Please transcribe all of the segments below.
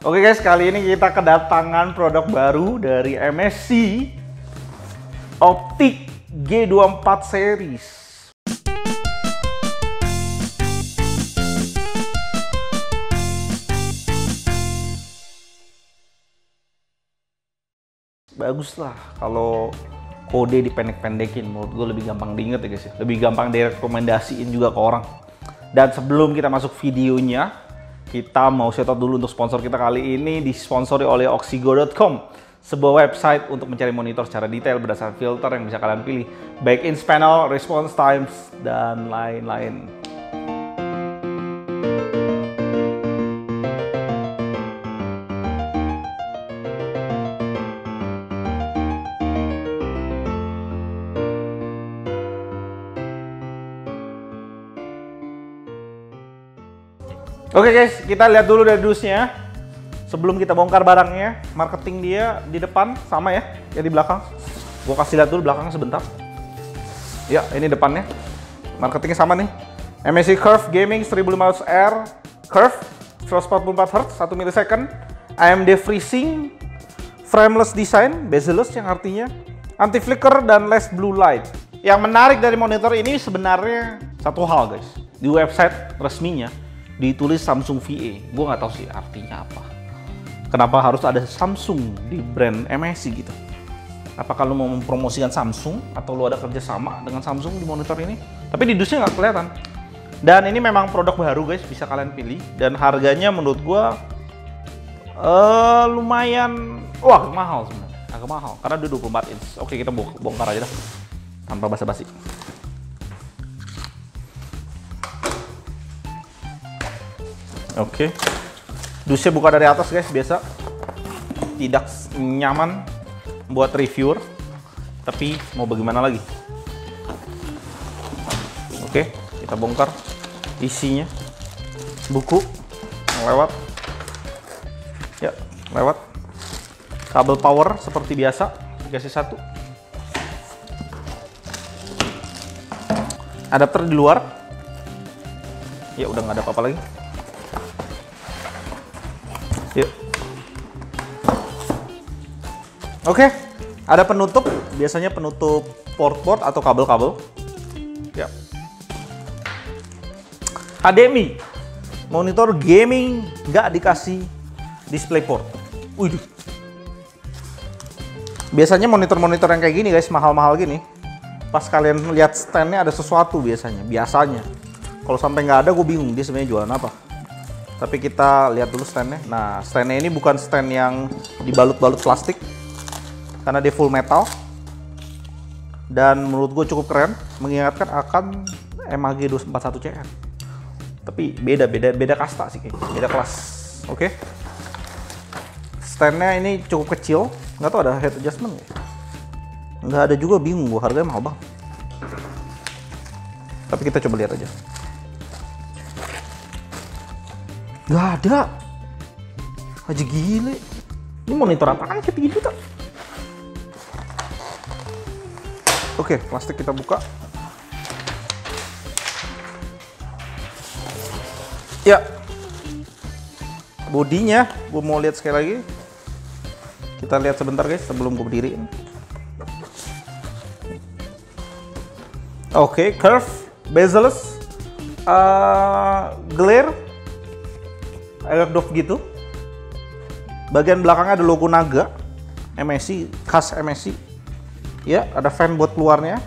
Oke guys, kali ini kita kedatangan produk baru dari MSC Optik G24 series. Bagus lah kalau kode dipendek-pendekin, menurut gue lebih gampang diinget ya guys ya. Lebih gampang direkomendasiin juga ke orang. Dan sebelum kita masuk videonya, kita mau shout out dulu untuk sponsor kita kali ini, disponsori oleh Oxigo.com, sebuah website untuk mencari monitor secara detail berdasarkan filter yang bisa kalian pilih, baik inch panel, response times, dan lain-lain. Oke guys, kita lihat dulu dari dusnya. Sebelum kita bongkar barangnya, marketing dia di depan sama ya di belakang. Gua kasih lihat dulu belakangnya sebentar. Ya, ini depannya. Marketingnya sama nih. MSI Curve Gaming 1500R Curve 144 Hz 1 millisecond, AMD FreeSync, frameless design, bezel-less yang artinya anti flicker dan less blue light. Yang menarik dari monitor ini sebenarnya satu hal guys. Di website resminya ditulis Samsung VA, gue nggak tahu sih artinya apa. Kenapa harus ada Samsung di brand MSI gitu? Apakah lu mau mempromosikan Samsung atau lu ada kerjasama dengan Samsung di monitor ini? Tapi di dusnya nggak kelihatan. Dan ini memang produk baru guys, bisa kalian pilih. Dan harganya menurut gue lumayan, wah mahal sebenarnya, agak mahal karena dia 24 inch. Oke, kita bongkar aja dah tanpa basa-basi. Oke, dusnya buka dari atas guys, biasa. Tidak nyaman buat reviewer, tapi mau bagaimana lagi. Oke, kita bongkar isinya. Buku lewat, ya lewat. Kabel power seperti biasa, dikasih satu. Adapter di luar. Ya udah nggak ada apa-apa lagi. Yuk. Oke, ada penutup, biasanya penutup port atau kabel-kabel. Ya. HDMI, monitor gaming nggak dikasih display port. Wih. Biasanya monitor-monitor yang kayak gini guys, mahal-mahal gini, pas kalian lihat standnya ada sesuatu biasanya. Kalau sampai nggak ada, gue bingung dia sebenarnya jualan apa. Tapi kita lihat dulu standnya. Nah, standnya ini bukan stand yang dibalut-balut plastik, karena dia full metal. Dan menurut gue cukup keren, mengingatkan akan MAG 241CR. Tapi beda kasta sih kayaknya, beda kelas. Oke. Standnya ini cukup kecil, nggak tahu ada head adjustment ya? Nggak ada juga, bingung gue, harganya mahal banget. Tapi kita coba lihat aja. Gak ada. Aja gile. Ini monitor apaan kayak 3 juta? Oke, plastik kita buka. Ya. Bodinya, gue mau lihat sekali lagi. Kita lihat sebentar guys, sebelum gue berdiri. Oke, curve, bezel-less, glare, agak doff gitu. Bagian belakangnya ada logo naga MSI, khas MSI. Ya, ada fan buat keluarnya,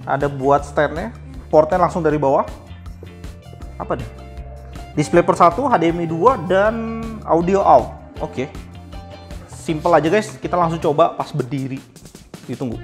ada buat standnya, portnya langsung dari bawah. Apa nih? Display per 1, HDMI 2, dan audio out. Oke. Simple aja guys, kita langsung coba pas berdiri. Ditunggu.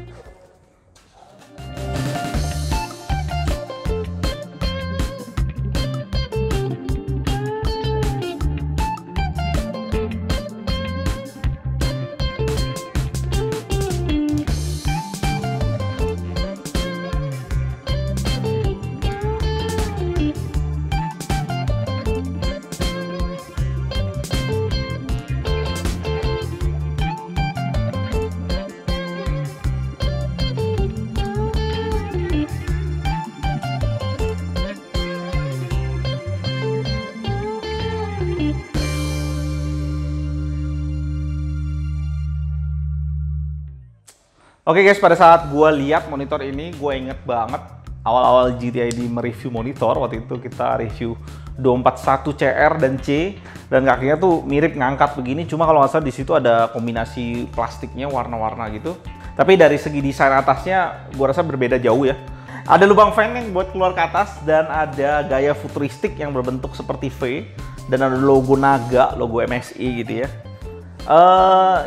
Oke guys, pada saat gue lihat monitor ini, gue inget banget awal-awal GTID mereview monitor. Waktu itu kita review 241 CR dan C, dan kakinya tuh mirip ngangkat begini. Cuma kalau nggak salah di situ ada kombinasi plastiknya warna-warna gitu. Tapi dari segi desain atasnya, gue rasa berbeda jauh ya. Ada lubang fan yang buat keluar ke atas, dan ada gaya futuristik yang berbentuk seperti V, dan ada logo naga, logo MSI gitu ya.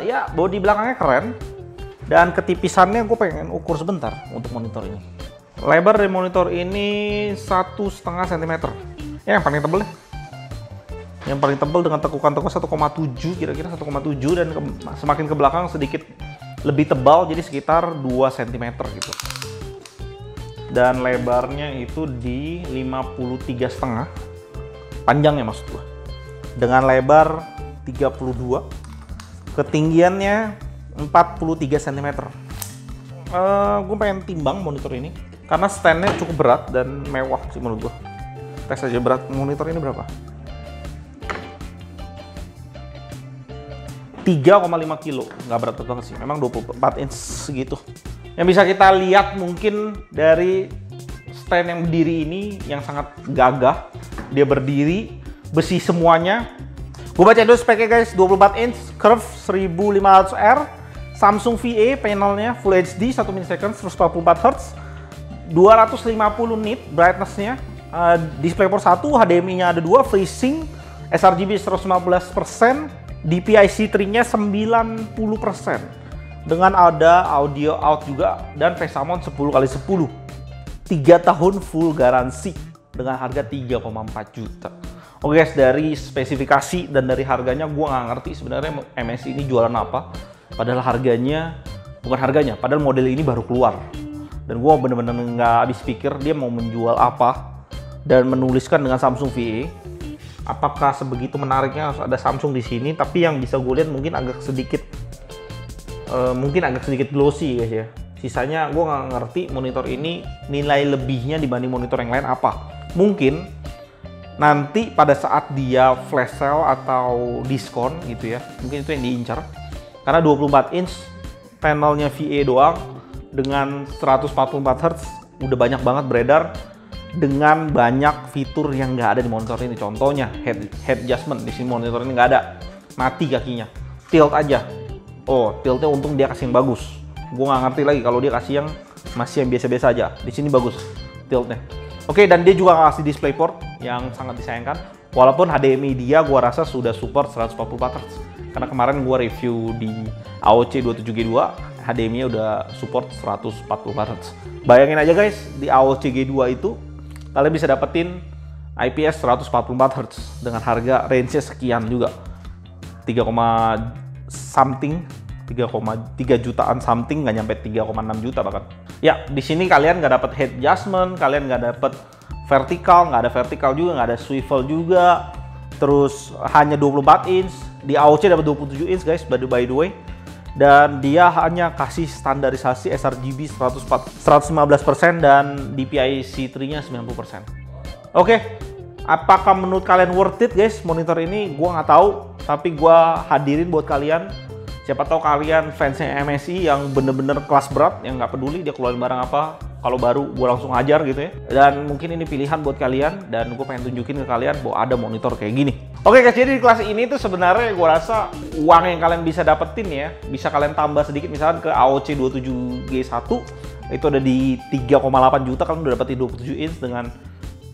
Ya bodi belakangnya keren. Dan ketipisannya gue pengen ukur sebentar untuk monitor ini. Lebar dari monitor ini 1,5 cm. Ya, yang paling tebel deh. Yang paling tebel dengan tekukan-tekukan 1,7, kira-kira 1,7, dan semakin ke belakang sedikit lebih tebal, jadi sekitar 2 cm gitu. Dan lebarnya itu di 53,5, panjangnya maksud gue. Dengan lebar 32, ketinggiannya 43 cm. Gue pengen timbang monitor ini karena standnya cukup berat dan mewah sih menurut gue. Tes aja berat monitor ini berapa? 3,5 kilo, nggak berat banget sih. Memang 24 inch segitu. Yang bisa kita lihat mungkin dari stand yang berdiri ini yang sangat gagah. Dia berdiri, besi semuanya. Gue baca dulu speknya guys, 24 inch, curve 1500R, Samsung VA, panelnya Full HD, 1 millisecond, 144 Hz, 250 nit brightness-nya, DisplayPort 1, HDMI-nya ada 2, FreeSync, sRGB 115%, DPI-C3-nya 90%, dengan ada audio out juga, dan VESA mount 10x10, 3 tahun full garansi, dengan harga 3,4 juta. Oke guys, dari spesifikasi dan dari harganya gue nggak ngerti sebenarnya MSI ini jualan apa. Padahal harganya, bukan harganya, padahal model ini baru keluar. Dan gue bener-bener nggak habis pikir dia mau menjual apa. Dan menuliskan dengan Samsung VA. Apakah sebegitu menariknya harus ada Samsung di sini? Tapi yang bisa gue lihat mungkin agak sedikit glossy guys ya. Sisanya gue nggak ngerti monitor ini nilai lebihnya dibanding monitor yang lain apa. Mungkin nanti pada saat dia flash sale atau diskon gitu ya, mungkin itu yang diincar. Karena 24 inch panelnya VA doang dengan 144 Hz udah banyak banget beredar dengan banyak fitur yang nggak ada di monitor ini. Contohnya head adjustment, di sini monitor ini nggak ada, mati kakinya. Tilt aja, oh tiltnya untung dia kasih yang bagus. Gue nggak ngerti lagi kalau dia kasih yang masih yang biasa-biasa aja. Di sini bagus tiltnya. Oke, dan dia juga ngasih DisplayPort yang sangat disayangkan. Walaupun HDMI dia gua rasa sudah support 144 Hz. Karena kemarin gua review di AOC 27G2, HDMI-nya udah support 144 Hz. Bayangin aja guys, di AOC G2 itu kalian bisa dapetin IPS 144 Hz dengan harga range-nya sekian juga. 3, something, 3,3 jutaan something, nggak nyampe 3,6 juta bahkan. Ya, di sini kalian nggak dapat head adjustment, kalian nggak dapat vertikal, nggak ada vertikal juga, nggak ada swivel juga. Terus hanya 24 inch, di AOC dapat 27 inch guys, by the way. Dan dia hanya kasih standarisasi sRGB 115% dan DPI-C3-nya 90%. Oke, apakah menurut kalian worth it guys monitor ini? Gua nggak tahu, tapi gua hadirin buat kalian. Siapa tahu kalian fansnya MSI yang bener-bener kelas berat, yang nggak peduli dia keluarin barang apa, kalau baru gue langsung hajar gitu ya. Dan mungkin ini pilihan buat kalian, dan gue pengen tunjukin ke kalian bahwa ada monitor kayak gini. Oke guys, jadi di kelas ini tuh sebenarnya gue rasa uang yang kalian bisa dapetin ya, bisa kalian tambah sedikit misalkan ke AOC 27G1, itu ada di 3,8 juta, kalian udah dapetin 27 inch dengan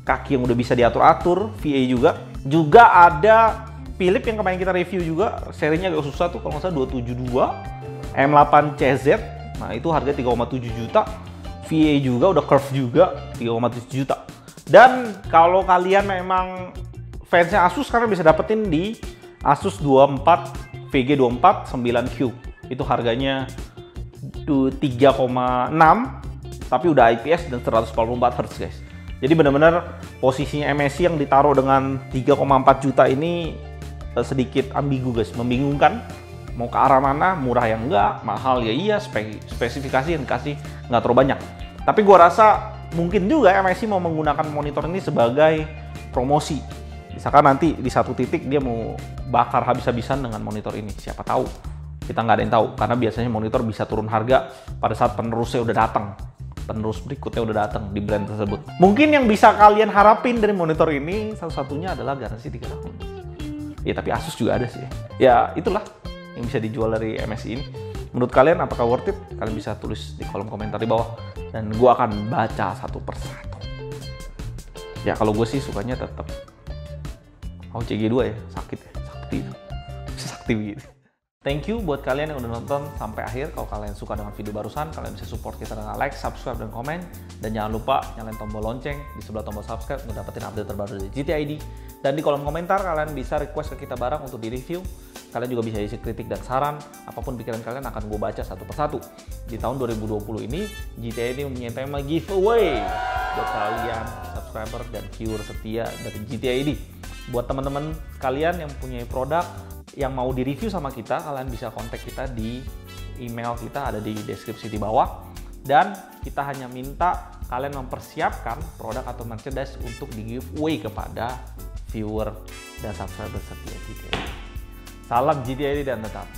kaki yang udah bisa diatur-atur, VA juga. Juga ada Philips yang kemarin kita review juga, serinya agak susah tuh, kalau nggak salah 272 M8CZ, nah itu harga 3,7 juta. VA juga, udah curve juga, 3,7 juta. Dan kalau kalian memang fansnya Asus, kalian bisa dapetin di Asus 24 VG24 9Q. Itu harganya 3,6, tapi udah IPS dan 144 Hz guys. Jadi benar-benar posisinya MSI yang ditaruh dengan 3,4 juta ini sedikit ambigu guys, membingungkan. Mau ke arah mana, murah yang enggak, mahal ya iya, spesifikasi yang dikasih nggak terlalu banyak. Tapi gua rasa mungkin juga MSI mau menggunakan monitor ini sebagai promosi. Misalkan nanti di satu titik dia mau bakar habis-habisan dengan monitor ini, siapa tahu. Kita nggak ada yang tahu, karena biasanya monitor bisa turun harga pada saat penerusnya udah datang. Penerus berikutnya udah datang di brand tersebut. Mungkin yang bisa kalian harapin dari monitor ini, salah satunya adalah garansi 3 tahun. Ya, tapi Asus juga ada sih. Ya, itulah yang bisa dijual dari MSI ini. Menurut kalian apakah worth it? Kalian bisa tulis di kolom komentar di bawah. Dan gue akan baca satu persatu. Ya, kalau gue sih sukanya tetap CG2 ya, sakit ya, sakti. Sakti begitu. Thank you buat kalian yang udah nonton sampai akhir. Kalau kalian suka dengan video barusan, kalian bisa support kita dengan like, subscribe, dan komen. Dan jangan lupa nyalain tombol lonceng di sebelah tombol subscribe untuk dapetin update terbaru dari GT ID. Dan di kolom komentar kalian bisa request ke kita barang untuk di-review. Kalian juga bisa isi kritik dan saran. Apapun pikiran kalian akan gue baca satu persatu. Di tahun 2020 ini, GT ID mempunyai tema giveaway buat kalian subscriber dan viewer setia dari GT ID. Buat teman-teman kalian yang punya produk yang mau di-review sama kita, kalian bisa kontak kita di email kita, ada di deskripsi di bawah. Dan kita hanya minta kalian mempersiapkan produk atau merchandise untuk di-giveaway kepada viewer dan subscriber setia GT ID. Salam GT ID dan tetap